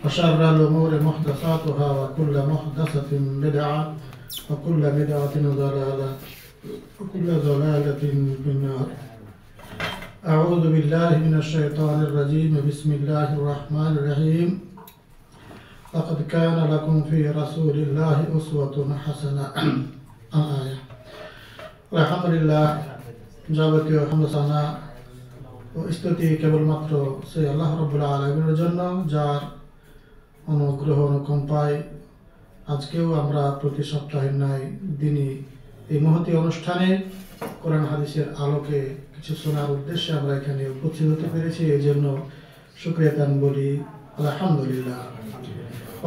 وشر الأمور محدثاتها وكل محدثة بدعة وكل بدعة ضلالة وكل ضلالة في النار. أعوذ بالله من الشيطان الرجيم. بسم الله الرحمن الرحيم. لقد كان لكم في رسول الله أسوة حسنة. آية. الحمد لله যাবতীয় হামদসানা ও স্তুতি কেবলমাত্র সেই আল্লাহ রাব্বুল আলামিনের জন্য, যার অনুগ্রহ অনুকম্পায় আজকেও আমরা প্রতি সপ্তাহের ন্যায় দিনই এই মহতী অনুষ্ঠানে কোরআন হাদিসের আলোকে কিছু শোনার উদ্দেশ্যে আমরা এখানে উপস্থিত হতে পেরেছি। এই জন্য শুকরিয়া তান বলি আলহামদুলিল্লাহ।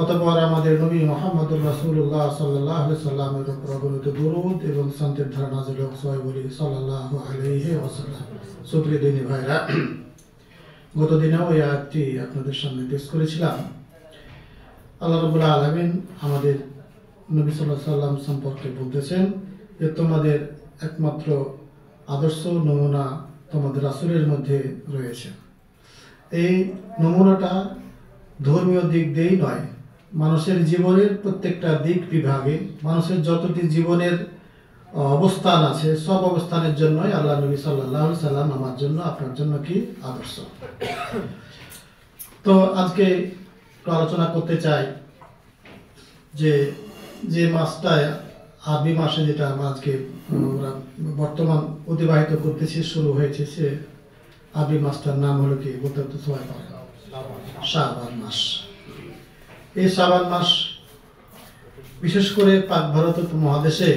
অতঃপর আমাদের নবী মুহাম্মদুর রাসূলুল্লাহ সাল্লাল্লাহু আলাইহি সাল্লামের উপর অগণিত দরুদ এবং শান্তির ধারা নাযিল হোক। সবাই বলি সাল্লাল্লাহু আলাইহি ওয়াসাল্লাম। সুপ্রিয় দিনী ভাইরা, গত দিনেও এই আয়াতটি আপনাদের সামনে পেশ করেছিলাম। আল্লাহ রাব্বুল আলামিন আমাদের নবী সাল্লাল্লাহু আলাইহি সাল্লাম সম্পর্কে বলতেছেন যে তোমাদের একমাত্র আদর্শ নমুনা তোমাদের রাসূলের মধ্যে রয়েছে। এই নমুনাটা ধর্মীয় দিক দিয়েই নয়, মানুষের জীবনের প্রত্যেকটা দিক বিভাগে মানুষের যতটি জীবনের অবস্থান আছে সব অবস্থানের জন্যই আল্লাহ নবী সাল্লাল্লাহু আলাইহি সাল্লাম আমার জন্য আপনার জন্য কি আদর্শ। তো আজকে আলোচনা করতে চাই যে মাসটায় আরবি মাসে যেটা আমরা আজকে বর্তমান অতিবাহিত করতেছি, শুরু হয়েছে, সে আরবি মাসটার নাম হলো কি বলতে তো সবাই পারে? শাবান মাস। এই শাবান মাস বিশেষ করে পাক ভারত মহাদেশে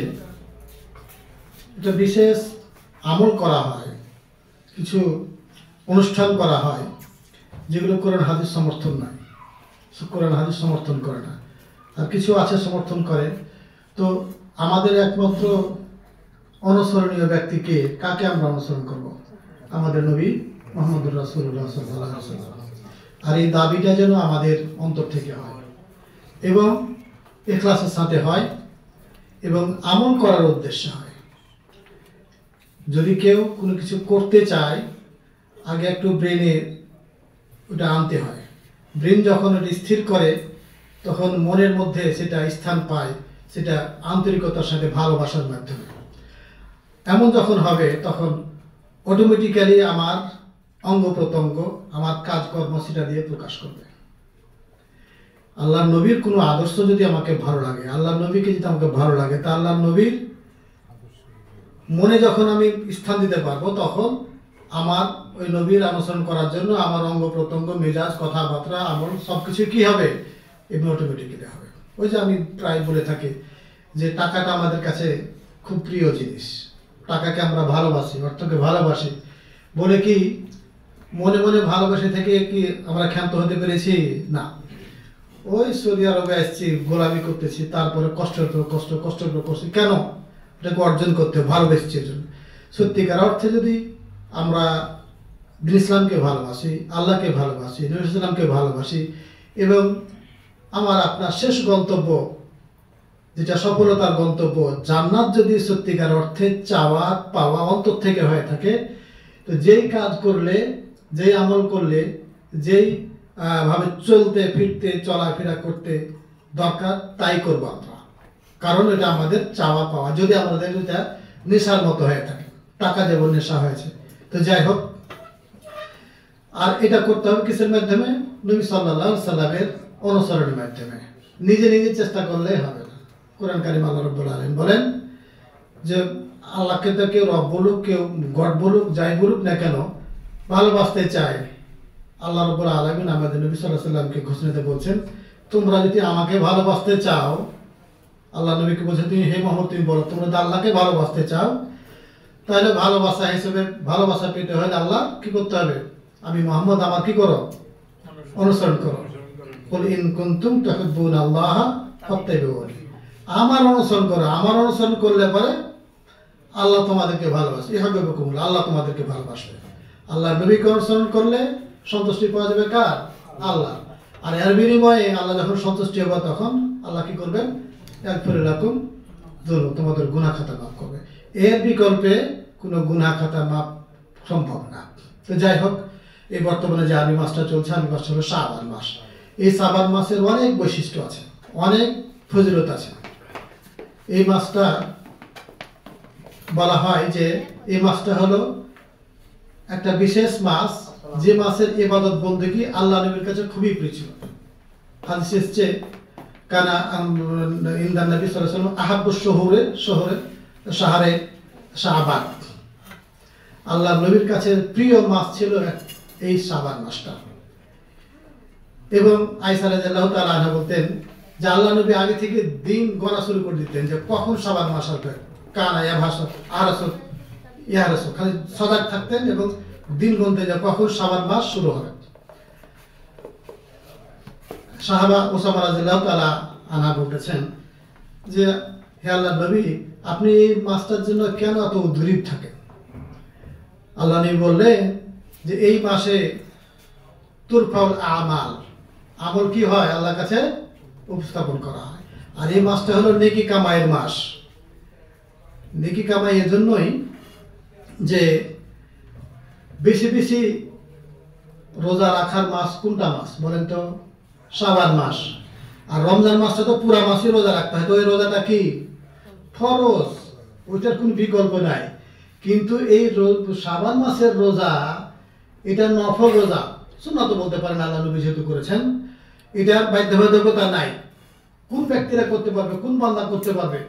একটা বিশেষ আমল করা হয়, কিছু অনুষ্ঠান করা হয় যেগুলো কোরআন হাদিস সমর্থন নয়, কোরআন হাদিস সমর্থন করে না, আর কিছু আছে সমর্থন করে। তো আমাদের একমাত্র অনুসরণীয় ব্যক্তিকে, কাকে আমরা অনুসরণ করব? আমাদের নবী মুহাম্মদুর রাসূলুল্লাহ সাল্লাল্লাহু আলাইহি ওয়াসাল্লাম। আর এই দাবিটা যেন আমাদের অন্তর থেকে হয় এবং ইখলাসের সাথে হয় এবং আমল করার উদ্দেশ্যে হয়। যদি কেউ কোনো কিছু করতে চায়, আগে একটু ব্রেনে ওটা আনতে হয়। ব্রেন যখন ওটা স্থির করে তখন মনের মধ্যে সেটা স্থান পায়, সেটা আন্তরিকতার সাথে ভালোবাসার মাধ্যমে। এমন যখন হবে তখন অটোমেটিক্যালি আমার অঙ্গ প্রত্যঙ্গ, আমার কাজকর্ম সেটা দিয়ে প্রকাশ করবে। আল্লাহ নবীর কোনো আদর্শ যদি আমাকে ভালো লাগে, আল্লাহ নবীকে যদি আমাকে ভালো লাগে, তা আল্লাহ নবীর মনে যখন আমি স্থান দিতে পারবো, তখন আমার ওই নবীর অনুসরণ করার জন্য আমার অঙ্গ প্রত্যঙ্গ, মেজাজ, কথাবার্তা, আমল সবকিছু কি হবে? এমনি অটোমেটিক্যালি হবে। ওই যে আমি প্রায় বলে থাকি যে টাকাটা আমাদের কাছে খুব প্রিয় জিনিস, টাকাকে আমরা ভালোবাসি, অর্থকে ভালোবাসি বলে কি মনে মনে ভালোবাসে থেকে কি আমরা ক্ষান্ত হতে পেরেছি? না। ওই সৌদি আরবে আসছি, গোলামি করতেছি, তারপরে কষ্ট করছি। কেন? এটাকে অর্জন করতে ভালোবেসছি এজন্য। সত্যিকার অর্থে যদি আমরা দিন ইসলামকে ভালোবাসি, আল্লাহকে ভালোবাসি, নবী ইসলামকে ভালোবাসি এবং আমার আপনার শেষ গন্তব্য যেটা সফলতার গন্তব্য জান্নাত যদি সত্যিকার অর্থে চাওয়া পাওয়া অন্তর থেকে হয়ে থাকে, তো যেই কাজ করলে, যেই আমল করলে, যেই ভাবে চলতে ফিরতে চলাফেরা করতে দরকার তাই করবো আমরা, কারণ এটা আমাদের চাওয়া পাওয়া। যদি আমাদের এটা নেশার মতো হয়ে থাকে, টাকা যেমন নেশা হয়েছে, তো যাই হোক। আর এটা করতে হবে কিসের মাধ্যমে? নবী সাল্লাল্লাহু আলাইহি সাল্লামের অনুসরণের মাধ্যমে। নিজে নিজে চেষ্টা করলে হবে না। কোরআন কারীম আল্লাহ রাব্বুল আলামিন বলেন যে আল্লাহকে তো কেউ রব বলুক, কেউ গড বলুক, যাই বলুক না কেন, ভালোবাসতে চায়। আল্লাহ রাব্বুল আলামিন আমাদের নবী সাল্লাল্লাহু আলাইহি সাল্লামকে ঘোষণাতে বলছেন, তোমরা যদি আমাকে ভালোবাসতে চাও, আল্লাহ নবীকে বলছে, তুমি হে মুহাম্মদ তুমি বলো, তোমরা যদি আল্লাহকে ভালোবাসতে চাও, তাহলে ভালোবাসা হিসেবে ভালোবাসা পেতে হয় আল্লাহ কি করতে হবে? আমি মুহাম্মদ আমার কি করো? অনুসরণ করো। কুল ইন কুনতুম তুহিব্বুনাল্লাহ ফাত্তাবিউনি। আমার অনুসরণ করো। আমার অনুসরণ করলে পরে আল্লাহ তোমাদেরকে ভালোবাসে। ইউহিব্বুকুমুল্লাহ, আল্লাহ তোমাদেরকে ভালোবাসবে। আল্লাহ নবীকে অনুসরণ করলে সন্তুষ্টি পাওয়া যাবে কার? আল্লাহ। আর এর বিনিময়ে আল্লাহ যখন সন্তুষ্টি হবে তখন আল্লাহ কি করবেন? ইয়াগফিরু লাকুম যুনুবাকুম, তোমাদের গুনাহ খাতা মাফ করবে। এর বিকল্পে কোনো গুনাহ খাতা মাফ সম্ভব না। তো যাই হোক, এই বর্তমানে যে আরবি মাসটা চলছে, আরবি মাসটা হলো শাবান মাস। এই সাবান মাছের অনেক বৈশিষ্ট্য আছে, অনেক ফজিলত আছে। এই মাছটা বলা হয় যে এই মাছটা হলো একটা বিশেষ মাছ, যে মাছের ইবাদত বন্দেগী আল্লাহ নবীর কাছে খুবই প্রিয় ছিল। হাদিসে এসেছে কানা ইনদান নবী সাল্লাল্লাহু আলাইহি ওয়াসাল্লাম আহাব্বু শাহরে শাবান। আল্লাহ নবীর কাছে প্রিয় মাছ ছিল এই শাবান মাসটা। এবং আয়েশা রাদিয়াল্লাহু তাআলা আনহা বলতেন যে আল্লাহ নবী আগে থেকে দিন গণা শুরু করে দিতেন যে কখন শাবান মাস আসবে, কানা ইয়া ভাষা আরাসুল ইয়া রাসূল, খালি সজাগ থাকতেন এবং দিন গুনতেন যে কখন শাবান মাস শুরু হবে। সাহাবা ওসামা রাদিয়াল্লাহু তাআলা আনহা বলতেছেন যে হে আল্লাহর নবী, আপনি এই মাসটার জন্য কেন এত উদ্গ্রীব থাকেন? আল্লাহ নবী বললেন যে এই মাসে তুরফাউল আমাল, আমল কি হয় আল্লাহর কাছে উপস্থাপন করা হয়। আর এই মাসটা হলো নেকি কামাইয়ের মাস। নেকি কামাই এর জন্যই যে বেশি বেশি রোজা রাখার মাস কোনটা মাস বলেন তো? শাবান মাস। আর রমজান মাসটা তো পুরা মাসই রোজা রাখতে হয়, তো এই রোজাটা কি ফরজ, ওইটার কোনো বিকল্প নাই। কিন্তু এই শাবান মাসের রোজা এটা নফল রোজা, সুন্নাত বলতে পারেন, আল্লাহ নবী যেহেতু করেছেন, এটার বাধ্যবাধকতা নাই। কোন ব্যক্তিরা করতে পারবে, কোন বান্দা করতে পারবে?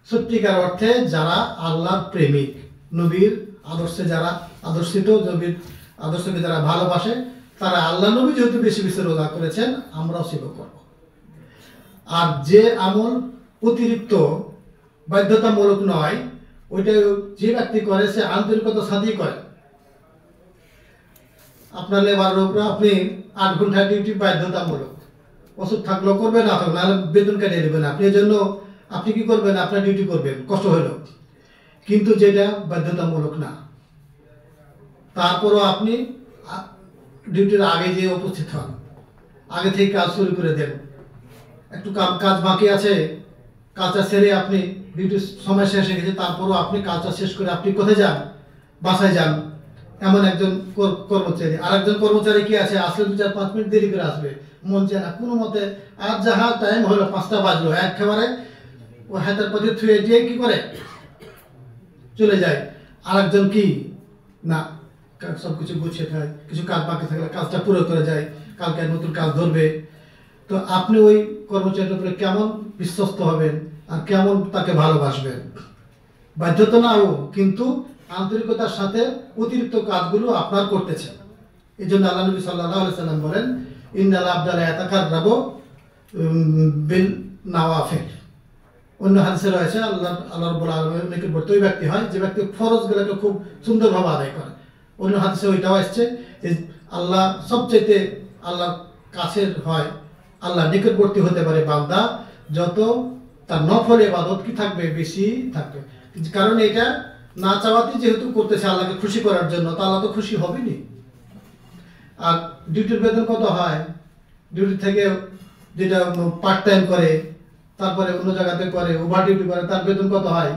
সত্যিকার অর্থে যারা আল্লাহর প্রেমিক, নবীর আদর্শে যারা আদর্শিত, নবীর আদর্শকে যারা ভালোবাসে, তারা আল্লাহ নবী যেহেতু বেশি বেশি রোজা করেছেন, আমরাও সেবা করব। আর যে আমল অতিরিক্ত বাধ্যতামূলক নয়, ওইটা যে ব্যক্তি করে সে আন্তরিকতার সাথেই করে। আপনার লেবার লোকরা আপনি 8 ঘন্টা ডিউটি বাধ্যতামূলক, ওষুধ থাকলেও করবে, না থাকলে নাহলে বেতন কাটিয়ে দেবেন। আপনি এর জন্য আপনি কি করবেন? আপনার ডিউটি করবেন, কষ্ট হলো। কিন্তু যেটা বাধ্যতামূলক না, তারপরও আপনি ডিউটির আগে যে উপস্থিত হন, আগে থেকে কাজ শুরু করে দেন। একটু কাজ বাকি আছে, কাজটা সেরে আপনি ডিউটির সময় শেষ হয়ে গেছে, তারপরও আপনি কাজটা শেষ করে আপনি কোথায় যান? বাসায় যান। এমন একজন কর্মচারী, আর একজন কর্মচারী কি আছে, আসলে 2-4-5 মিনিট দেরি করে আসবে, মন চায় না কোনো মতে। আর যাহা টাইম হলো 5টা বাজলো, একেবারে ও হাতের পথে থুয়ে দিয়ে কি করে চলে যায়। আর একজন কি না, সব কিছু গুছিয়ে খায়, কিছু কাজ বাকি থাকলে কাজটা পুরো করে যায়, কালকে নতুন কাজ ধরবে। তো আপনি ওই কর্মচারীর উপরে কেমন বিশ্বস্ত হবেন আর কেমন তাকে ভালোবাসবেন? বাধ্যতা নাও, কিন্তু আন্তরিকতার সাথে অতিরিক্ত কাজগুলো আপনার করতেছেন। এই জন্য আল্লাহ নবী সাল্লাল্লাহু আলাইহি সাল্লাম বলেন, ইন্নাল আবদা লা ইয়াতাকাররাবু বিল নাওয়াফিল। অন্য হাদিসে রয়েছে আল্লাহ রাব্বুল আলামিনের নিকটবর্তী ওই ব্যক্তি হয় যে ব্যক্তি ফরজগুলোকে খুব সুন্দরভাবে আদায় করে। অন্য হাদিসে ওইটাও আসছে যে আল্লাহ সবচেয়ে আল্লাহর কাছের হয়, আল্লাহ নিকটবর্তী হতে পারে বান্দা যত তার নফল ইবাদত কি থাকবে, বেশি থাকবে। কারণ এটা না চাওয়াতেই যেহেতু করতেছে আল্লাহকে খুশি করার জন্য, তা আল্লাহ তো খুশি হবেনি। আর ডিউটির বেতন কত হয়? ডিউটি থেকে যেটা পার্ট টাইম করে, তারপরে অন্য জায়গাতে করে, ওভার ডিউটি করে, তার বেতন কত হয়?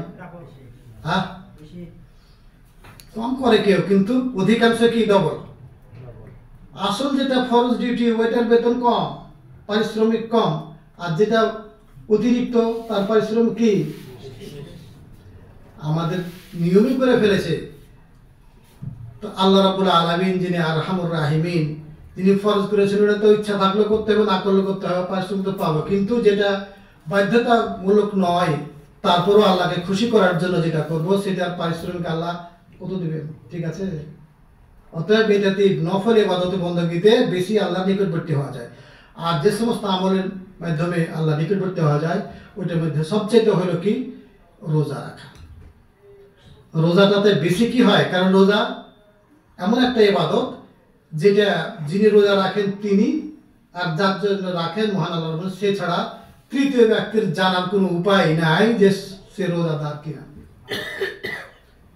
হ্যাঁ, কম করে কেউ, কিন্তু অধিকাংশ কি ডবল। আসল যেটা ফরজ ডিউটি ওইটার বেতন কম, পারিশ্রমিক কম, আর যেটা অতিরিক্ত তার পারিশ্রমিক কি আমাদের নিয়মই করে ফেলেছে। তো আল্লাহ রাব্বুল আলামিন যিনি আরহামুর রাহিমিন, যিনি ফরজ করেছেন, ওটা তো ইচ্ছা থাকলে করতে হবে, না করলে করতে হবে, পারিশ্রমিক তো পাবো। কিন্তু যেটা বাধ্যতামূলক নয়, তারপরও আল্লাহকে খুশি করার জন্য যেটা করবো, সেটার পারিশ্রমিক আল্লাহ কত দিবেন? ঠিক আছে। অতএব এটাতে নফল ইবাদতে বন্দেগীতে বেশি আল্লাহর নিকটবর্তী হওয়া যায়। আর যে সমস্ত আমলের মাধ্যমে আল্লাহ নিকটবর্তী হওয়া যায়, ওইটার মধ্যে সবচেয়ে হলো কি? রোজা রাখা। রোজাটাতে বেশি কি হয়? কারণ রোজা এমন একটা ইবাদত যেটা যিনি রোজা রাখেন তিনি, আর যার জন্য রাখেন মহান আল্লাহ, সে ছাড়া তৃতীয় ব্যক্তির জানার কোনো উপায় নাই যে সে রোজাদার কিনা।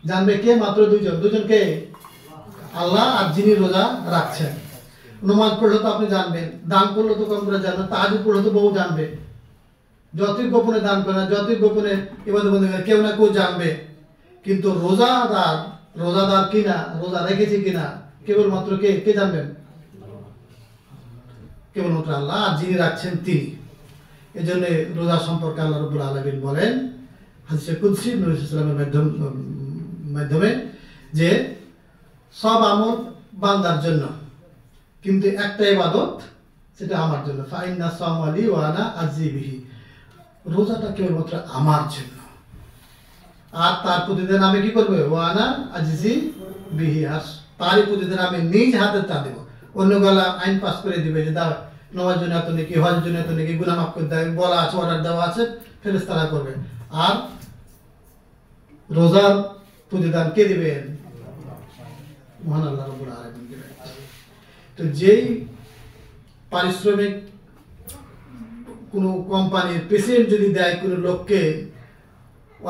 জানবে কে? মাত্র দুজনকে, আল্লাহ আর যিনি রোজা রাখছেন। নামাজ পড়লে তো আপনি জানবেন, দান করলে তো কম করে জানবেন, তাহাজ্জুদ পড়লে তো বহু জানবে। যতই গোপনে দান করে, যতই গোপনে ইবাদত বন্দেগী করে, কেউ না কেউ জানবে। কিন্তু রোজাদার কিনা, রোজা রেখেছে কিনা, কেবলমাত্র কে জানবেন? কেবলমাত্র আল্লাহ, আর যিনি রাখছেন তিনি। এই জন্য রোজা সম্পর্কে আল্লাহ রাব্বুল আলামিন বলেন হাদিসে কুদসি নবী সাল্লাল্লাহু আলাইহি ওয়াসাল্লামের মাধ্যমে যে সব আমল বান্দার জন্য, কিন্তু একটা ইবাদত সেটা আমার জন্য। ফাইন্না সাওমা লি ওয়া আনা আজজি বিহি, রোজাটা কেবলমাত্র আমার জন্য, আর তার প্রতিদিন আমি কি করবো? ওয়া আনা আজজি বিহি, আর তারই প্রতিদিন আমি নিজ হাতে তা দেবো। অন্য গলা আইন পাস করে দিবে যে দাও নামাজ জন্য এত নাকি, হজের জন্য এত নাকি, গুনাহ মাফ করে দেয়, বলা আছে, অর্ডার দেওয়া আছে, ফেরেশতারা করবে। আর রোজার প্রতিদান কে দিবেন? মহান আল্লাহ রাব্বুল আলামিন দিবেন। তো যেই পারিশ্রমিক কোনো কোম্পানির প্রেসিডেন্ট যদি দেয় কোনো লোককে,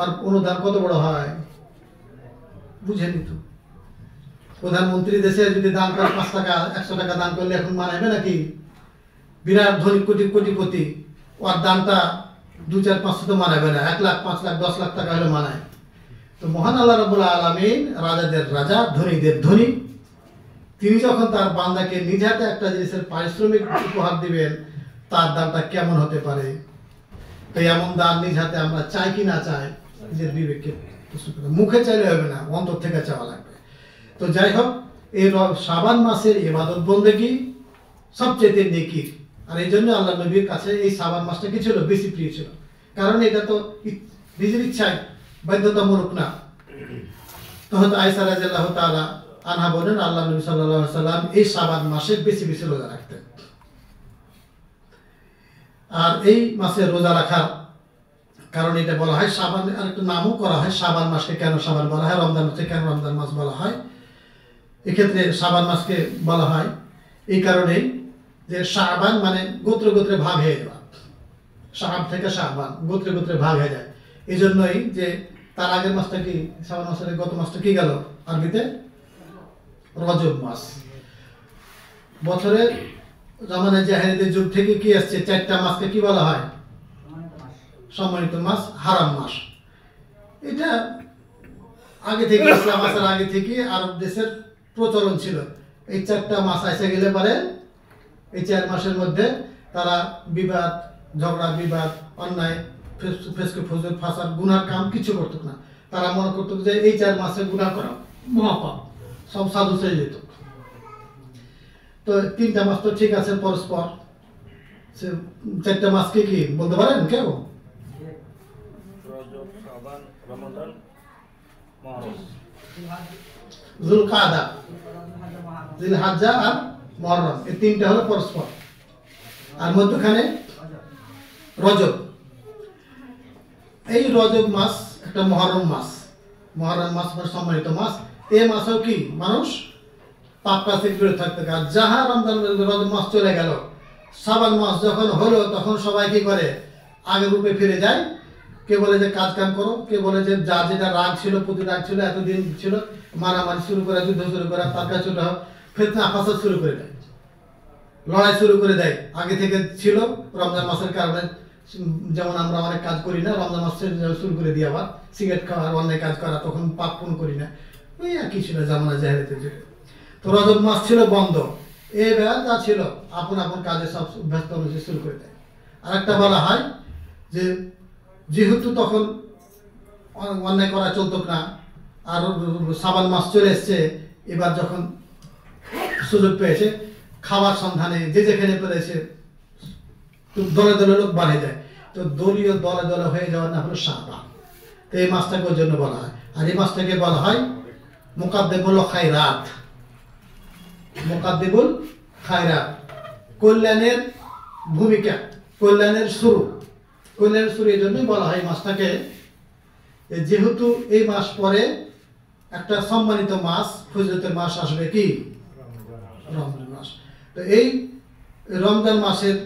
আর অনুদান কত বড় হয় বুঝেনি তো। প্রধানমন্ত্রী দেশে যদি দান করে 5 টাকা 100 টাকা দান করলে এখন মানাবে নাকি? বিরাট ধনী কোটিপতি, ওর দানটা 2-4-500 তো মানাবে না, 1 লাখ 5 লাখ 10 লাখ টাকা হলে মানায়। তো মহান আল্লাহ রাব্বুল আলামিন রাজাদের রাজা, ধনীদের ধনী, তিনি যখন তার বান্দাকে নিজ হাতে একটা জিনিসের পারিশ্রমিক উপহার দিবেন, তার দানটা কেমন হতে পারে? তো এমন দান নিজ হাতে আমরা চাই কি না চাই? নিজের বিবেককে মুখে চাইলে হবে না, অন্তর থেকে চাওয়া লাগবে। তো যাই হোক, এই শাবান মাসের ইবাদত বন্দেগী সবচেয়ে নেকির, আর এই জন্য আল্লাহ নবীর কাছে এই শাবান মাসটা কি ছিল? বেশি প্রিয় ছিল, কারণ এটা তো নিজের ইচ্ছায়, বাধ্যতামূলক না। তো হয়তো আয়েশা রাদিয়াল্লাহু তাআলা আনহা বলেন আল্লাহ নবী সাল্লাল্লাহু আলাইহি ওয়াসাল্লাম এই শাবান মাসে বেশি বেশি রোজা রাখতেন। আর এই মাসে রোজা রাখার কারণ এটা বলা হয় শাবান, আর একটু নামও করা হয় শাবান মাসকে কেন শাবান বলা হয়, রমজান মাসকে কেন রমজান মাস বলা হয়। এক্ষেত্রে শাবান মাসকে বলা হয় এই কারণেই যে শাবান মানে গোত্রে গোত্রে ভাগ হয়ে যাওয়া, শাবান থেকে শাবান গোত্রে গোত্রে ভাগ হয়ে যায়। এই জন্যই যে তার আগের মাসটা কি, শাবান মাসের গত মাসটা কি গেল আরবিতে? রজব মাস। বছরের জামানে জাহেলিয়াতের যুগ থেকে কি আসছে? 4টা মাসকে কি বলা হয়? সম্মানিত মাস, হারাম মাস। এটা আগে থেকে, ইসলাম আসার আগে থেকে আরব দেশের প্রচলন ছিল। এই 4টা মাস এসে গেলে পরে এই 4 মাসের মধ্যে তারা বিবাদ, ঝগড়া বিবাদ, অন্যায়, ফেসকে ফজর, ফাসাদ, গুনার কাম কিছু করতো না। তারা মনে করতো যে এই 4 মাসে গুনাহ করা মহাপাপ, সব সাধু সেরে যেত। তো 3টা মাস তো ঠিক আছে পরস্পর, সে 4টা মাসকে কি বলতে পারেন কেউ? যুলকাদা, জিলহজ্জা আর মুহররম, এই 3টা হলো পরস্পর, আর মধ্যখানে রজব। এই রজব মাস একটা মুহররম মাস, মুহররম মাস সম্মানিত মাস। এই মাসেও কি মানুষ পাপ কাজ থেকে দূরে থাকতে। আর যাহা রমজান রজব মাস চলে গেল, শাবান মাস যখন হলো, তখন সবাই কি করে? আগের রূপে ফিরে যায়। কে বলে যে কাজ কাম করো, কে বলে যে যার যেটা রাগ ছিল, প্রতি রাগ ছিল, এতদিন ছিল, মারামারি শুরু করে, যুদ্ধ শুরু করে, তারকা ছোট ফেতনা ফাসাদ শুরু করে দেয়, লড়াই শুরু করে দেয়। আগে থেকে ছিল রমজান মাসের কারণে, যেমন আমরা অনেক কাজ করি না, রমজান মাস শুরু করে দিই আবার সিগারেট খাওয়া, অন্যায় কাজ করা, তখন পাপ পুণ্য করি না, ওই একই ছিল জামানা জাহেলিয়াতের যুগে। তো রজব মাস ছিল বন্ধ, এবার যা ছিল আপন আপন কাজে সব ব্যস্ত অনুযায়ী শুরু করে দেয়। আর একটা বলা হয় যে যেহেতু তখন অন্যায় করা চলত না, আর শাবান মাস চলে এসছে, এবার যখন সুযোগ পেয়েছে খাবার সন্ধানে যে যেখানে পেরেছে দলে দলে লোক বাড়ে যায়। তো দলীয় দলে দলে হয়ে যাওয়ার নাম হলো শাবান। তো এই মাসটাকে ওর জন্য বলা হয়। আর এই মাসটাকে বলা হয় মুকাদ্দিমুল খায়রাত, মুকাদ্দিমুল খায়রাত, কল্যাণের ভূমিকা, কল্যাণের শুরু। কল্যাণের শুরু এই জন্যই বলা হয় মাসটাকে, যেহেতু এই মাস পরে একটা সম্মানিত মাস, ফজিলতের মাস আসবে, কি? রমজান মাস। তো এই রমজান মাসের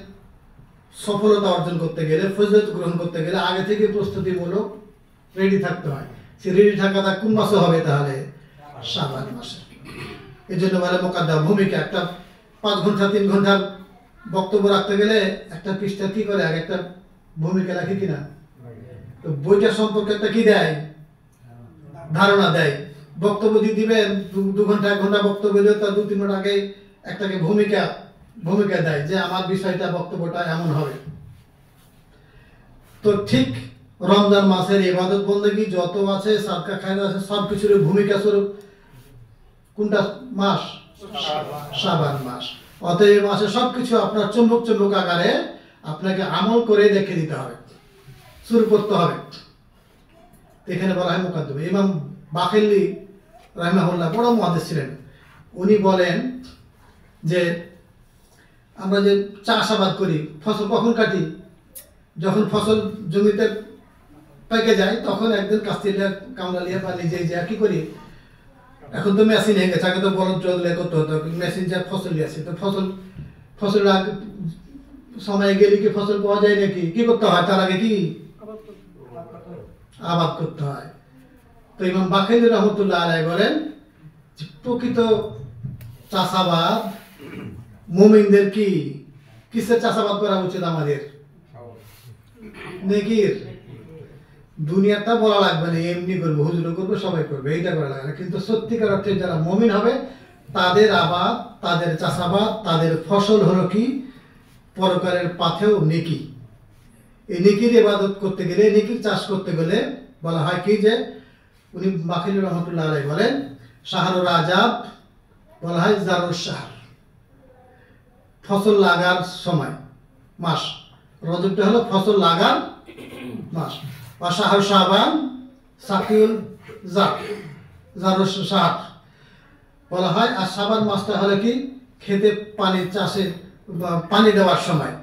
সফলতা অর্জন করতে গেলে, ফজিলত গ্রহণ করতে গেলে আগে থেকে প্রস্তুতিমূলক রেডি থাকতে হয়। সে রেডি থাকাটা কোন মাসে হবে? তাহলে শাবান মাসে। এই জন্য বলে মুকাদ্দাম ভূমিকা। একটা 5 ঘন্টা 3 ঘন্টার বক্তব্য রাখতে গেলে একটা পৃষ্ঠা কি করে, আগে একটা ভূমিকা রাখে কিনা? তো বইটা সম্পর্কে একটা কি দেয়? ধারণা দেয়। বক্তব্য দিয়ে দিবেন 2 ঘন্টা 1 ঘন্টা বক্তব্য দিলে তার 2-3 মিনিট আগে একটাকে ভূমিকা ভূমিকা দেয় যে আমার বিষয়টা বক্তব্যটা এমন হবে। তো ঠিক রমজান মাসের ইবাদত বন্দেগী যত আছে, সাদকা খায়রাত আছে, সব কিছুর ভূমিকা স্বরূপ কোনটা মাস? শাবান মাস। অতএব এই মাসে সবকিছু আপনার চুম্বক চুম্বক আকারে আপনাকে আমল করে দেখে দিতে হবে, শুরু করতে হবে। এখানে বলা হয় মুকাদ্দমা। ইমাম বাকিলি রাহিমাহুল্লাহ বড় মুহাদ্দিস ছিলেন। উনি বলেন যে আমরা যে চাষাবাদ করি, ফসল কখন কাটি? যখন ফসল জমিতে পেকে যায় তখন একদিন কাস্তিটা কামড়ালিয়া বা নিজেই যা কি করি, এখন তো মেশিন হয়ে গেছে, আগে তো বলদ চললে করতে হতো, মেশিন যা ফসল আসে, তো ফসল সময় গেলে কি ফসল পাওয়া যায় নাকি? কি করতে হয়? তার আগে কি আবাদ করতে হয়। তো ইমাম বাকিলি রহমতুল্লাহ আলাইহি বলেন প্রকৃত চাষাবাদ মুমিনদের কি কিসের চাষাবাদ করা উচিত? আমাদের নেকির। দুনিয়াটা বলা লাগবে না, এমনি করবো, হুজুরও করবে, সবাই করবে, এইটা করা লাগবে না। কিন্তু সত্যিকার অর্থে যারা মুমিন হবে তাদের আবাদ, তাদের চাষাবাদ, তাদের ফসল হলো কি পরকালের পাথেও নেকি। এই নেকির ইবাদত করতে গেলে, নেকির চাষ করতে গেলে বলা হয় কি যে উনি বাকিলি রহমতুল্লাহ আলাইহি বলেন শাহরুল রাজাব বলা হয় জারুল শাহর, ফসল লাগার সময় মাস। রজবটা হলো ফসল লাগার মাস। বা শাহর শাবান সাকিউল জারুল শাহর বলা হয়। আর শাবান মাসটা হলো কি খেতে পানি চাষে পানি দেওয়ার সময়।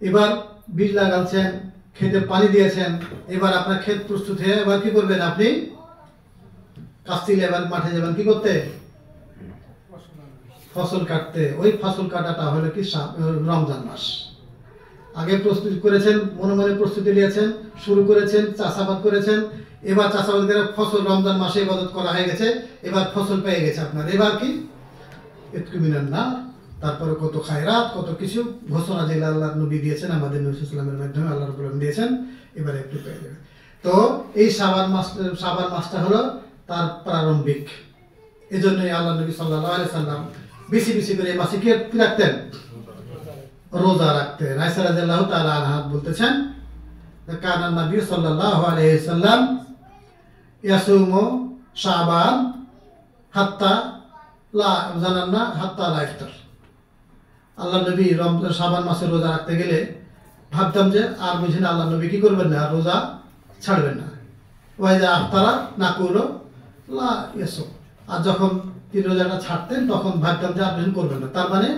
এবার বীজ লাগাচ্ছেন, খেতে পানি দিয়েছেন, এবার আপনার ক্ষেত প্রস্তুত হয়ে এবার কি করবেন? আপনি কাস্তিলে এবার মাঠে যাবেন কি করতে? ফসল কাটতে। ওই ফসল কাটাটা হলো কি রমজান মাস। আগে প্রস্তুতি করেছেন, মনে মনে প্রস্তুতি নিয়েছেন, শুরু করেছেন, চাষাবাদ করেছেন, এবার চাষাবাদ করে ফসল রমজান মাসে ইবাদত করা হয়ে গেছে, এবার ফসল পেয়ে গেছে আপনার। এবার কি ইতকুমিনান না, তারপরে কত খায়রাত, কত কিছু ঘোষণা যেগুলো আল্লাহ নবী দিয়েছেন, আমাদের নবী সাল্লাল্লাহু আলাইহি ওয়াসাল্লামের মাধ্যমে আল্লাহ রাব্বুল আলামিন দিয়েছেন, এবারে একটু পেয়ে যাবে। তো এই শাবান মাসটা হলো তার প্রারম্ভিক। এজন্যই আল্লাহ নবী সাল্লাল্লাহু আলাইহি ওয়াসাল্লাম বেশি বেশি করে এই মাসে কি রাখতেন? রোজা রাখতেন। আয়েশা রাদিয়াল্লাহু তাআলা আনহা বলতেছেন কানা নবী সাল্লাল্লাহু আলাইহি ওয়াসাল্লাম ইয়াসুমু শাবান হাত্তা লা জানান্না হাত্তা লা ইফতার। আল্লাহ নবী রমজান শাবান মাসে রোজা রাখতে গেলে ভাবতাম যে আর বুঝি না, আল্লাহ নবী কি করবেন না, রোজা ছাড়বেন না। ওয়াইদা আফতারা নাকুলু লা ইয়াসুম। আর যখন তিনি রোজাটা ছাড়তেন তখন ভাবতাম যে আর বুঝি করবেন না। তার মানে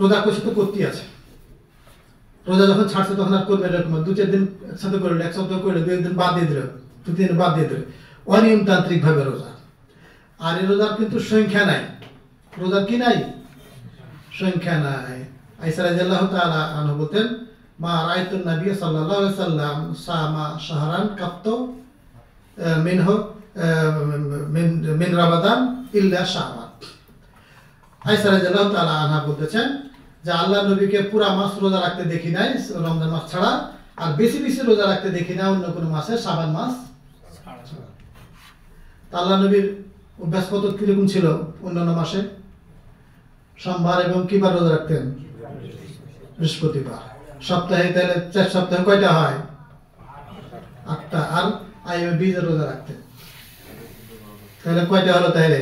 রোজা করছে তো করতেই আছে। রোজা যখন ছাড়ছে তখন আর করবে এরকম 2-4 দিন একসাথে করলে, এক সপ্তাহ করলে, 2 দিন বাদ দিয়ে দিল, 2 দিন বাদ দিয়ে দিল, অনিয়মতান্ত্রিক ভাবে রোজা। আর এই রোজার কিন্তু সংখ্যা নাই। রোজার কি নাই? সংখ্যা নাই। আয়েশা রাদিয়াল্লাহু তাআলা আনহা বলতেন মা রাআইতুন নবী সাল্লাল্লাহু আলাইহি সাল্লাম সামা শাহরান কাত্তু মিনহু মিন রমাদান ইল্লা শাবান। আয়েশা রাদিয়াল্লাহু তাআলা আনহা বলতেছেন যে আল্লাহ নবীকে পুরা মাস রোজা রাখতে দেখি নাই রমজান মাস ছাড়া, আর বেশি বেশি রোজা রাখতে দেখি না অন্য কোনো মাসে, শাবান মাস ছাড়া। আল্লাহ নবীর অভ্যাস কত কিরকম ছিল? অন্যান্য মাসে সোমবার এবং কিবার রোজা রাখতেন? বৃহস্পতিবার। সপ্তাহে তাহলে 4 সপ্তাহে কয়টা হয়? 8টা। আর আইএমএ বীজের রোজা রাখতেন, তাহলে কয়টা হলো? তাহলে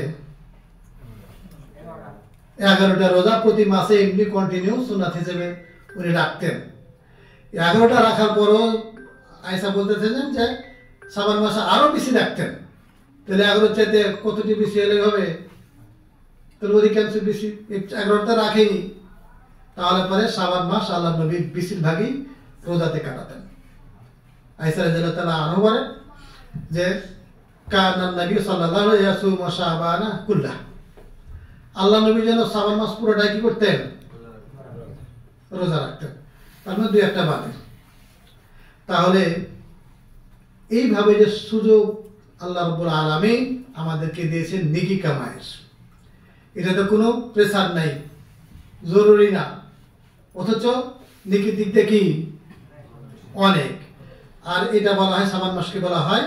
11টা রোজা প্রতি মাসে এমনি কন্টিনিউ সুন্নাত হিসেবে উনি রাখতেন। 11টা রাখার পরও আয়েশা বলতেছেন যে শাবান মাসে আরো বেশি রাখতেন। তাহলে 11 চাইতে কতটি বেশি হলে হবে? তাহলে অধিকাংশ বেশি। 11টা রাখেনি, তাহলে পরে শাবান মাস আল্লাহ নবী বেশিরভাগই রোজাতে কাটাতেন। আয়েশা রাদিয়াল্লাহু তাআলা আনহা বলেন যে কানা নবী সাল্লাল্লাহু আলাইহি ওয়াসাল্লাম ইয়াসুমু শাবানা কুল্লাহ। আল্লাহ নবী যেন শাবান মাস পুরোটাই কি করতেন? রোজা রাখতেন। তার মধ্যে 2-1টা বাদে। তাহলে এইভাবে যে সুযোগ আল্লাহ রাব্বুল আলামিন আমাদেরকে দিয়েছেন নেকি কামায়ের, এটাতে কোনো প্রেসার নাই, জরুরি না, অথচ নেকির দিক থেকে কি অনেক। আর এটা বলা হয় শাবান মাসকে বলা হয়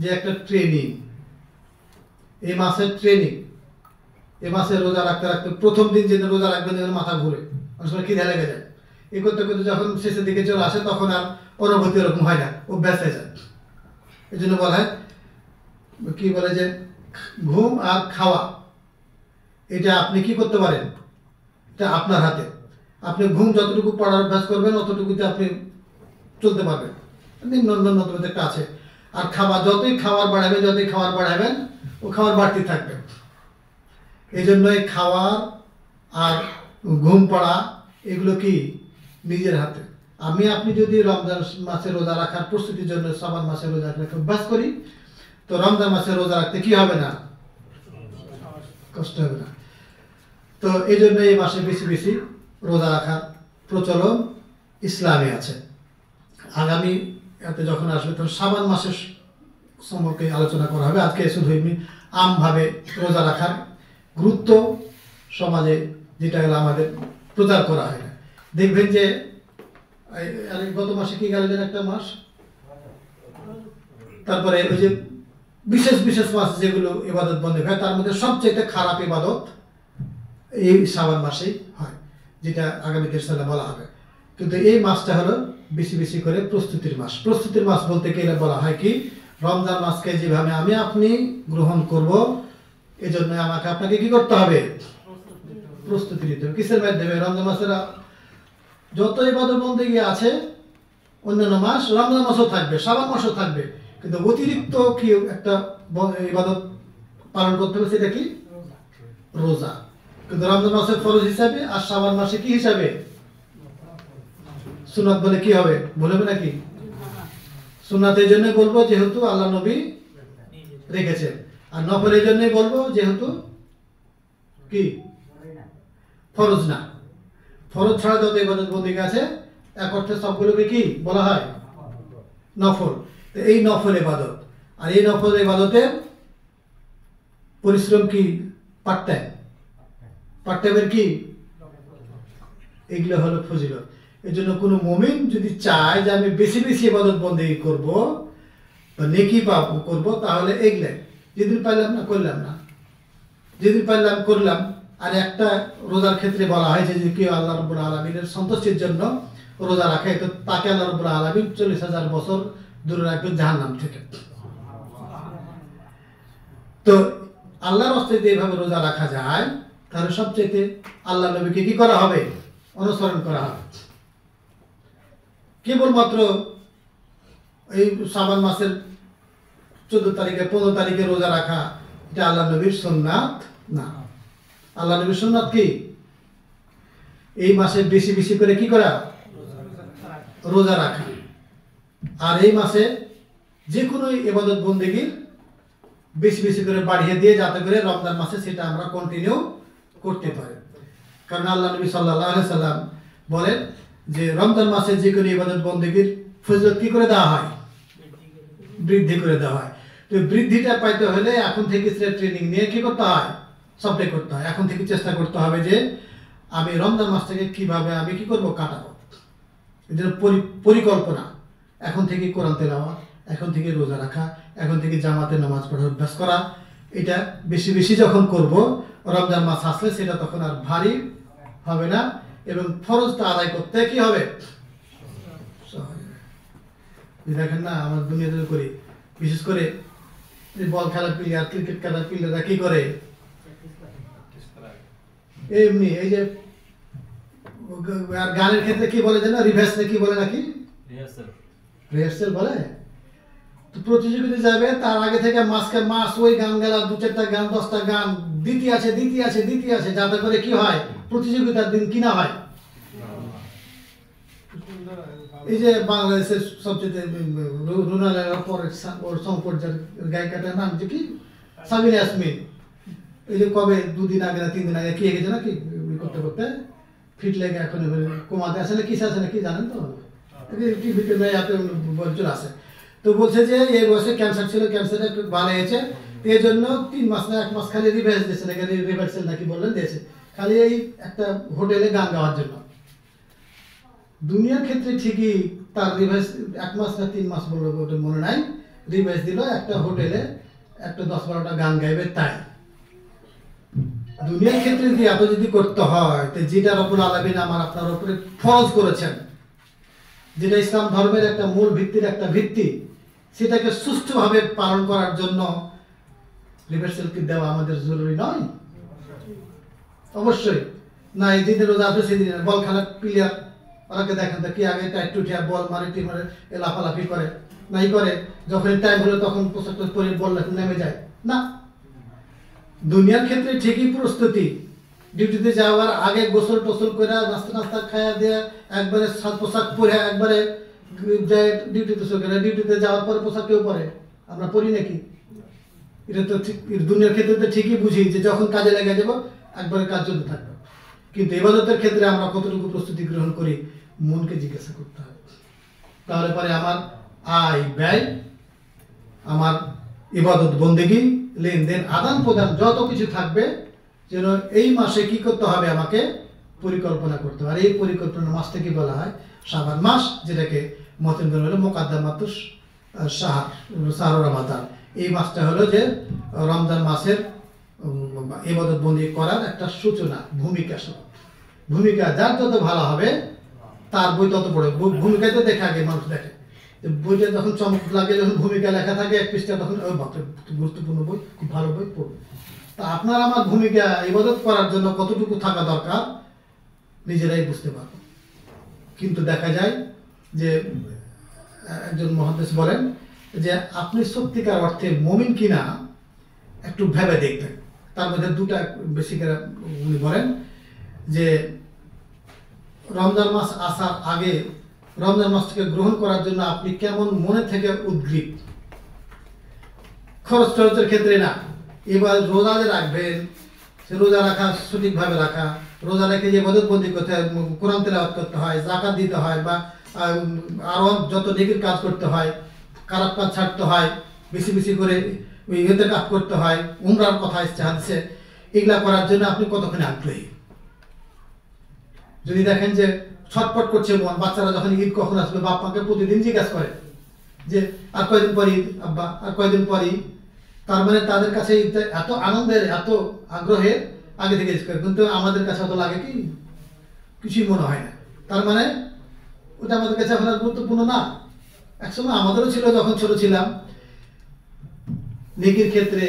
যে একটা ট্রেনিং। এই মাসের ট্রেনিং, এই মাসে রোজা রাখতে রাখতে প্রথম দিন যেদিন রোজা রাখবেন যেন মাথা ঘুরে, অনেক সময় খিদে লেগে যায়। এই করতে করতে যখন শেষের দিকে চলে আসে তখন আর অনুভূতি এরকম হয় না, অভ্যাস হয়ে যায়। এই জন্য বলা হয় কি বলে যে ঘুম আর খাওয়া এটা আপনি কি করতে পারেন, এটা আপনার হাতে। আপনি ঘুম যতটুকু পড়ার অভ্যাস করবেন অতটুকুতে আপনি চলতে পারবেন, ন্যূনতম একটা আছে। আর খাবার যতই খাবার বাড়াবেন ও খাবার বাড়তি থাকবে। এই জন্য এই খাওয়ার আর ঘুম পড়া এগুলো কি নিজের হাতে। আপনি যদি রমজান মাসে রোজা রাখার প্রস্তুতির জন্য শাবান মাসে রোজা রাখার অভ্যাস করি, তো রমজান মাসে রোজা রাখতে কি হবে না, কষ্ট হবে না। তো এই জন্য এই মাসে বেশি বেশি রোজা রাখার প্রচলন ইসলামে আছে। আগামী এতে যখন আসবে তখন শাবান মাসের সম্পর্কে আলোচনা করা হবে। আজকে শুধু এমনি আমভাবে রোজা রাখার গুরুত্ব সমাজে যেটা হলো আমাদের প্রচার করা হয় না। দেখবেন যে গত মাসে কি গেল যেন একটা মাস, তারপরে ওই যে বিশেষ বিশেষ মাস যেগুলো ইবাদত বন্দী হয় তার মধ্যে সবচেয়ে খারাপ ইবাদত এই শাবান মাসেই হয়, যেটা আগামীতে ইনশাআল্লাহ বলা হবে। কিন্তু এই মাসটা হলো বেশি বেশি করে প্রস্তুতির মাস। প্রস্তুতির মাস বলতে গেলে বলা হয় কি, রমজান মাসকে যেভাবে আপনি গ্রহণ করব, এজন্য আপনাকে কি করতে হবে, প্রস্তুতি নিতে হবে। কিসের মাধ্যমে? রমজান মাসের যত ইবাদত বন্দেগী আছে অন্যান্য মাস, রমজান মাসও থাকবে, শাবান মাসও থাকবে, কিন্তু অতিরিক্ত কি একটা ইবাদত পালন করতে হবে, সেটা কি, রোজা। কিন্তু রমজান মাসের ফরজ হিসাবে আর শাবান মাসে কি হিসাবে, সুন্নাত বলে কি হবে, বলবে নাকি? সুন্নাত এই জন্যই বলবো যেহেতু আল্লাহ নবী রেখেছেন, আর নফল এই জন্যই বলবো যেহেতু কি ফরজ না। ফরজ ছাড়া যত ইবাদত বন্দেগী আছে এক অর্থে সবগুলোকে কি বলা হয়, নফল। তো এই নফল ইবাদত, আর এই নফল ইবাদতের পরিশ্রম কি, পার্ট টাইমের কি, এগুলো হলো ফজিলত। এই জন্য কোনো মুমিন যদি চায় যে আমি বেশি বেশি ইবাদত বন্দেগী করব বা নেকি করব, তাহলে এগুলো যেদিন পারলাম না করলাম না, যেদিন পারলাম করলাম। আর একটা রোজার ক্ষেত্রে বলা হয় যে কেউ আল্লাহ রাব্বুল আলামিনের সন্তুষ্টির জন্য রোজা রাখে, তো তাকে আল্লাহ রাব্বুল আলামিন 40,000 বছর দূরে রাখবেন জাহান্নাম থেকে। তো আল্লাহর রাস্তায় এইভাবে রোজা রাখা যায়, তাহলে সবচেয়ে আল্লাহ নবীকে কি করা হবে, অনুসরণ করা হবে। কেবলমাত্র এই শাবান মাসের 14 তারিখে 15 তারিখে রোজা রাখা এটা আল্লাহ নবীর সুন্নাত না। আল্লাহ নবীর সুন্নাত কি, এই মাসে বেশি বেশি করে কি করা, রোজা রাখা। আর এই মাসে যে কোনো ইবাদত বন্দেগীর বেশি বেশি করে বাড়িয়ে দিয়ে যাতে করে রমজান মাসে সেটা আমরা কন্টিনিউ করতে পারি। কারণ আল্লাহ নবী সাল্লাল্লাহু আলাইহি সাল্লাম বলেন যে রমজান মাসে যে কোনো ইবাদত বন্দেগীর ফজিলত কি করে দেওয়া হয়, বৃদ্ধি করে দেওয়া হয়। তো বৃদ্ধিটা পাইতে হলে এখন থেকে সেটা ট্রেনিং নিয়ে কি করতে হয়, সবটাই করতে হয়। এখন থেকে চেষ্টা করতে হবে যে আমি রমজান মাসটাকে কিভাবে আমি কি করব, কাটাবো। এদের পরিকল্পনা এখন থেকে কোরআন তেলাওয়াত, এখন থেকে রোজা রাখা, এখন থেকে জামাতে নামাজ পড়ার অভ্যাস করা, এটা বেশি বেশি যখন করব, রমজান মাস আসলে সেটা তখন আর ভারী হবে না, এবং ফরজটা আদায় করতে কি হবে, দেখেন না আমার দুনিয়াতে করি, বিশেষ করে বল খেলার প্লেয়ার, ক্রিকেট খেলার প্লেয়াররা কি করে, এমনি এই যে গানের ক্ষেত্রে কি বলে যেন, রিভার্সাল কি বলে নাকি, রিহার্সাল বলে। তো প্রতিযোগিতা যাবে তার আগে থেকে মাস ওই গান গেলা, 2-4টা গান, 10টা গান দিতে আছে, যাতে করে কি হয়, প্রতিযোগিতার দিন কিনা হয়। এই যে বাংলাদেশের সবচেয়ে রোনালের পরে সংপর্যায়ের গায়িকাটার নাম যে কি, সাবিনা ইয়াসমিন। এই যে কবে 2 দিন আগে না 3 দিন আগে কি গেছে নাকি করতে করতে ফিট লেগে এখন কমাতে আসে না, কিসে আছে না কি জানেন তো, টিভিতে চলে আসে। তো বলছে যে এই বয়সে ক্যান্সার ছিল, ক্যান্সারটা একটু ভালো হয়েছে, এই জন্য 3 মাস না 1 মাস খালি রিভার্স দিয়েছে নাকি, রিভার্সাল নাকি বললেন দিয়েছে, খালি এই একটা হোটেলে গান গাওয়ার জন্য। দুনিয়ার ক্ষেত্রে ঠিকই তার রিভার্স 1 মাস না 3 মাস বলবো ওটা মনে নাই, রিভার্স দিল একটা হোটেলে একটা 10-12টা গান গাইবে তাই। দুনিয়ার ক্ষেত্রে যদি এত যদি করতে হয়, তো যেটা রব্বুল আলামিন আমার আপনার উপরে ফরজ করেছেন, যেটা ইসলাম ধর্মের একটা মূল ভিত্তির একটা ভিত্তি, সেটাকে সুষ্ঠুভাবে পালন করার জন্য রিভার্সাল কি দেওয়া আমাদের জরুরি নয়? অবশ্যই না। এই দিনের রোজা আছে সেদিন বল খেলা প্লেয়ার, ওরাকে দেখেন তো কি আগে টাইট উঠিয়া বল মারে টিম মারে লাফালাফি করে নাই করে, যখন টাইম হলো তখন পোশাক পরে বল নেমে যায় না। দুনিয়ার ক্ষেত্রে ঠিকই প্রস্তুতি, ডিউটিতে যাওয়ার আগে গোসল টোসল করে নাস্তা নাস্তা খাইয়া দিয়ে একবারে পোশাক পরে একবারে যায় ডিউটিতে চলে। ডিউটিতে যাওয়ার পরে পোশাক কেউ পরে, আমরা পরি নাকি? এটা তো ঠিক দুনিয়ার ক্ষেত্রে তো ঠিকই বুঝি যে যখন কাজে লেগে যাবো একবারে কাজ চলতে থাকবে। কিন্তু ইবাদতের ক্ষেত্রে আমরা কতটুকু প্রস্তুতি গ্রহণ করি মনকে জিজ্ঞাসা করতে হবে। তাহলে পরে আমার আয় ব্যয়, আমার ইবাদত বন্দেগী, লেনদেন, আদান প্রদান যত কিছু থাকবে, যেন এই মাসে কি করতে হবে আমাকে পরিকল্পনা করতে হবে। আর এই পরিকল্পনার মাসটা কি বলা হয়? শাবান মাস, যেটাকে মতেন হলো মোকাদ্দামাতুস শাহর রমাদান। এই মাসটা হলো যে রমজান মাসের ইবাদত বন্দি করার একটা সূচনা, ভূমিকা যার যত ভালো হবে তার বই তত বড়। ভূমিকায় তো দেখে আগে মানুষ দেখে, বইটা যখন চমক লাগে, যখন ভূমিকা লেখা থাকে এক পৃষ্ঠা, তখন গুরুত্বপূর্ণ বই, খুব ভালো বই পড়বে। তা আপনার আমার ভূমিকা ইবাদত করার জন্য কতটুকু থাকা দরকার নিজেরাই বুঝতে পারবো। কিন্তু দেখা যায় যে একজন মুহাদ্দিস বলেন যে আপনি সত্যিকার অর্থে মুমিন কিনা একটু ভেবে দেখবেন। তার মধ্যে দুটা বেশি করে উনি বলেন যে রমজান মাস আসার আগে রমজান মাসটাকে গ্রহণ করার জন্য আপনি কেমন মনে থেকে উদ্গ্রীব। খরচ টরচের ক্ষেত্রে না, এবার রোজা যে রাখবেন, সে রোজা রাখা সঠিকভাবে রাখা, রোজা রেখে যে ইবাদতবন্দি করতে হয়, কোরআন তেলাওয়াত করতে হয়, যাকাত দিতে হয়, বা আরও যত নেকির কাজ করতে হয়, খারাপ কাজ ছাড়তে হয়, বেশি বেশি করে ইয়েতে কাজ করতে হয়, উমরার কথা এসছে হাদিসে, এগুলা করার জন্য আপনি কতখানি আগ্রহী। যদি দেখেন যে ছটপট করছে মন, বাচ্চারা যখন ঈদ কখন আসবে বাপ মাকে প্রতিদিন জিজ্ঞাসা করে যে আর কয়দিন পর ঈদ আব্বা, আর কয়দিন পর ঈদ। তার মানে তাদের কাছে এত আনন্দের, এত আগ্রহের আগে থেকে করে, কিন্তু আমাদের কাছে অত লাগে কি কিছুই মনে হয় না। তার মানে ওটা আমাদের কাছে এখন আর গুরুত্বপূর্ণ না। একসময় আমাদেরও ছিল যখন ছোট ছিলাম। নেকির ক্ষেত্রে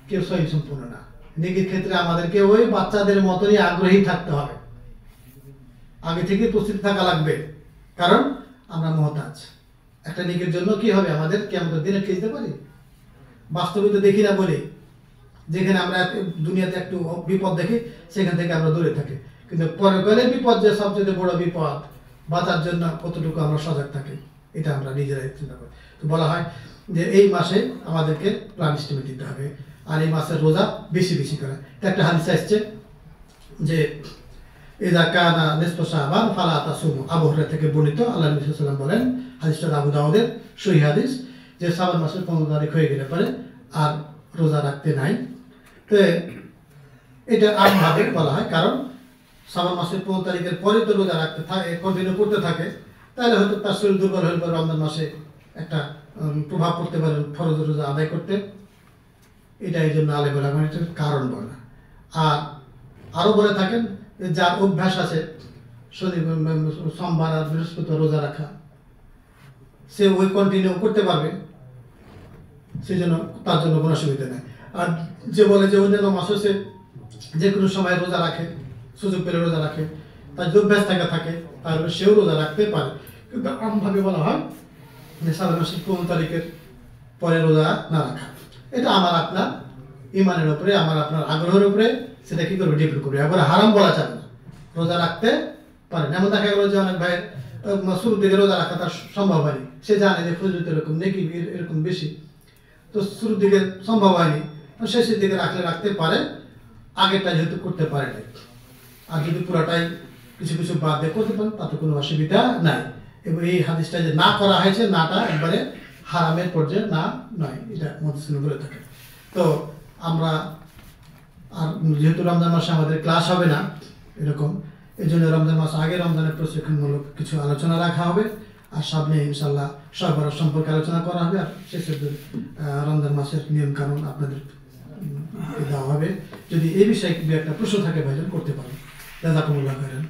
কেউ স্বয়ং সম্পূর্ণ না। নেকির ক্ষেত্রে আমাদেরকে ওই বাচ্চাদের মতনই আগ্রহী থাকতে হবে, আগে থেকে প্রস্তুতি থাকা লাগবে। কারণ আমরা মহতাজ। একটা নেকির জন্য কি হবে আমাদের কিয়ামতের দিনে খেলতে পারি? বাস্তবে তো দেখি না বলে, যেখানে আমরা দুনিয়াতে একটু বিপদ দেখি সেখান থেকে আমরা দূরে থাকি, কিন্তু পরকালের বিপদ যে সবচেয়ে বড় বিপদ, বাঁচার জন্য কতটুকু আমরা সজাগ থাকি এটা আমরা নিজেরাই চিন্তা করি। তো বলা হয় যে এই মাসে আমাদেরকে প্ল্যান এস্টিমেট দিতে হবে, আর এই মাসের রোজা বেশি বেশি করে। একটা হাদিস আসছে যে ইযা কানা নিসফু শাবান ফালা তাসুমু, আবু হুরায়রা থেকে বর্ণিত, আল্লাহ নবী সাল্লাল্লাহু আলাইহি ওয়াসাল্লাম বলেন, হাদিসটা আবু দাউদের সহিহ হাদিস, যে শাবান মাসের 15 তারিখ হয়ে গেলে পরে আর রোজা রাখতে নাই। তো এটা আমভাবে বলা হয়, কারণ শাবান মাসের 15 তারিখের পরে তো রোজা রাখতে থাকে, কন্টিনিউ করতে থাকে, তাহলে হয়তো তার শরীর দুর্বল হলে পরে রমজান মাসে একটা প্রভাব পড়তে পারে ফরজ রোজা আদায় করতে। এটা এই জন্য আলে বলা, মানে এটার কারণ বলা। আর আরও বলে থাকেন যার অভ্যাস আছে সোমবার আর বৃহস্পতিবার রোজা রাখা, সে ওই কন্টিনিউ করতে পারবে, সেই জন্য তার জন্য কোনো অসুবিধা নেই। আর যে বলে যে অন্যান্য মাসে সে যে কোনো সময় রোজা রাখে, সুযোগ পেলে রোজা রাখে, তার যদি অভ্যাস থাকে তাহলে সেও রোজা রাখতে পারে। কিন্তু আমভাবে বলা হয় যে শাবান মাসের 15 তারিখের পরে রোজা না রাখা। এটা আমার আপনার ইমানের উপরে, আমার আপনার আগ্রহের উপরে সেটা কি করবে, ডিপেন্ড করবে। একবারে হারাম বলা যাবে না, রোজা রাখতে পারেন। এমন দেখা গেল যে অনেক ভাই শুরুর দিকে রোজা রাখা তার সম্ভব হয়নি, সে জানে যে ফজিলত এরকম, নেকি এরকম বেশি, তো শুরুর দিকে সম্ভব হয়নি, শেষের দিকে রাখতে পারে, আগেরটা যেহেতু করতে পারে না। আর যদি পুরাটাই কিছু কিছু বাদ দিয়ে করতে পারেন তাতে কোনো অসুবিধা নাই। এবং এই হাদিসটা যে না করা হয়েছে, নাটা একবারে হারামের পর্যায়ে না নয়, এটা মুহাদ্দিসিন বলে থাকে। তো আমরা আর যেহেতু রমজান মাসে আমাদের ক্লাস হবে না এরকম, এই জন্য রমজান মাস আগে রমজানের প্রশিক্ষণমূলক কিছু আলোচনা রাখা হবে, আর সামনে ইনশাল্লাহ সরবরাহ সম্পর্কে আলোচনা করা হবে, আর শেষের দিন রমজান মাসের নিয়ম কানুন আপনাদের দেওয়া হবে। যদি এই বিষয়ে দু একটা প্রশ্ন থাকে ভাইজান করতে পারেন। জাযাকুমুল্লাহ খাইরান।